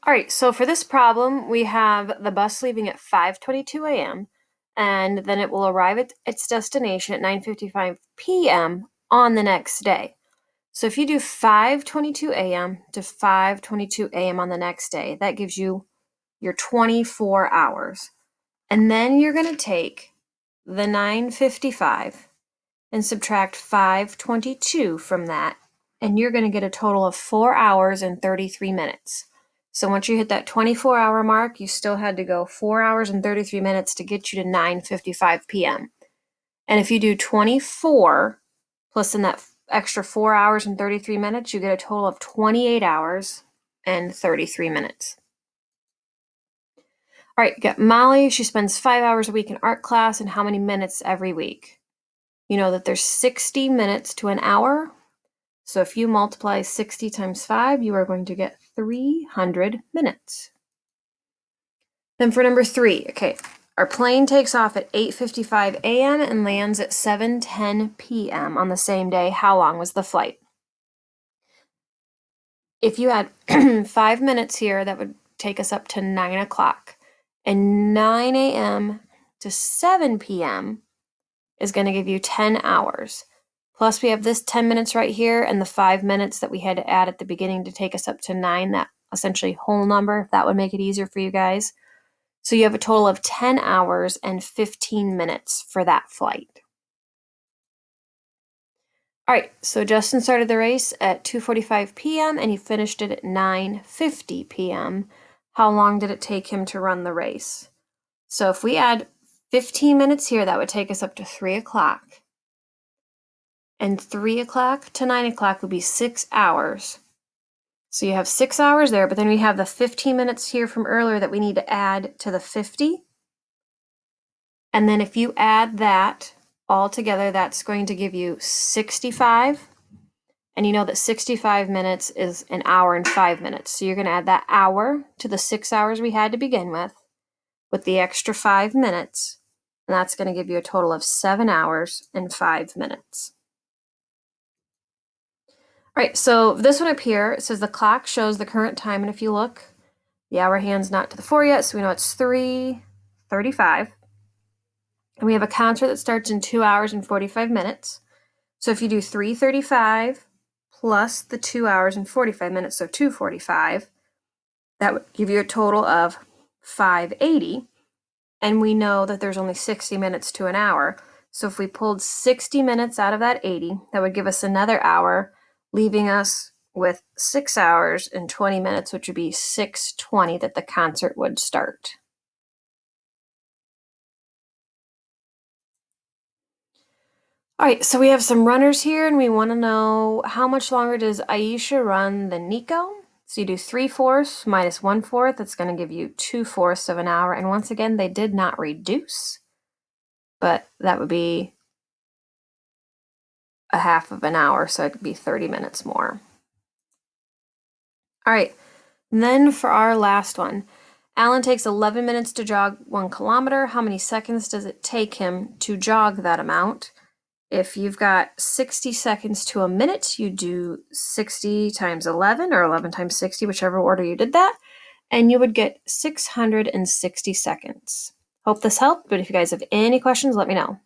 All right, so for this problem, we have the bus leaving at 5:22 a.m. and then it will arrive at its destination at 9:55 p.m. on the next day. So if you do 5:22 a.m. to 5:22 a.m. on the next day, that gives you your 24 hours. And then you're going to take the 9:55 and subtract 5:22 from that, and you're going to get a total of 4 hours and 33 minutes. So once you hit that 24-hour mark, you still had to go 4 hours and 33 minutes to get you to 9:55 p.m. And if you do 24 plus in that extra 4 hours and 33 minutes, you get a total of 28 hours and 33 minutes. All right, you got Molly. She spends 5 hours a week in art class, and how many minutes every week? You know that there's 60 minutes to an hour. So if you multiply 60 times 5, you are going to get 300 minutes. Then for number 3, okay, our plane takes off at 8:55 a.m. and lands at 7:10 p.m. on the same day. How long was the flight? If you had 5 minutes here, that would take us up to 9 o'clock. And 9 a.m. to 7 p.m. is going to give you 10 hours. Plus we have this 10 minutes right here and the 5 minutes that we had to add at the beginning to take us up to 9, that essentially whole number, if that would make it easier for you guys. So you have a total of 10 hours and 15 minutes for that flight. All right, so Justin started the race at 2:45 p.m. and he finished it at 9:50 p.m. How long did it take him to run the race? So if we add 15 minutes here, that would take us up to 3 o'clock. And 3 o'clock to 9 o'clock would be 6 hours. So you have 6 hours there, but then we have the 15 minutes here from earlier that we need to add to the 50. And then if you add that all together, that's going to give you 65. And you know that 65 minutes is an hour and 5 minutes. So you're going to add that hour to the 6 hours we had to begin with the extra 5 minutes. And that's going to give you a total of 7 hours and 5 minutes. All right, so this one up here, it says the clock shows the current time, and if you look, the hour hand's not to the 4 yet, so we know it's 3:35. And we have a concert that starts in 2 hours and 45 minutes. So if you do 3:35 plus the 2 hours and 45 minutes, so 2:45, that would give you a total of 580. And we know that there's only 60 minutes to an hour. So if we pulled 60 minutes out of that 80, that would give us another hour, leaving us with 6 hours and 20 minutes, which would be 6:20 that the concert would start. All right, so we have some runners here, and we want to know how much longer does Aisha run than Nico? So you do 3/4 minus 1/4. That's going to give you 2/4 of an hour. And once again, they did not reduce, but that would be a half of an hour, so it could be 30 minutes more. All right, and then for our last one, Alan takes 11 minutes to jog 1 kilometer. How many seconds does it take him to jog that amount? If you've got 60 seconds to a minute, you do 60 times 11 or 11 times 60, whichever order you did that, and you would get 660 seconds. Hope this helped, but if you guys have any questions, let me know.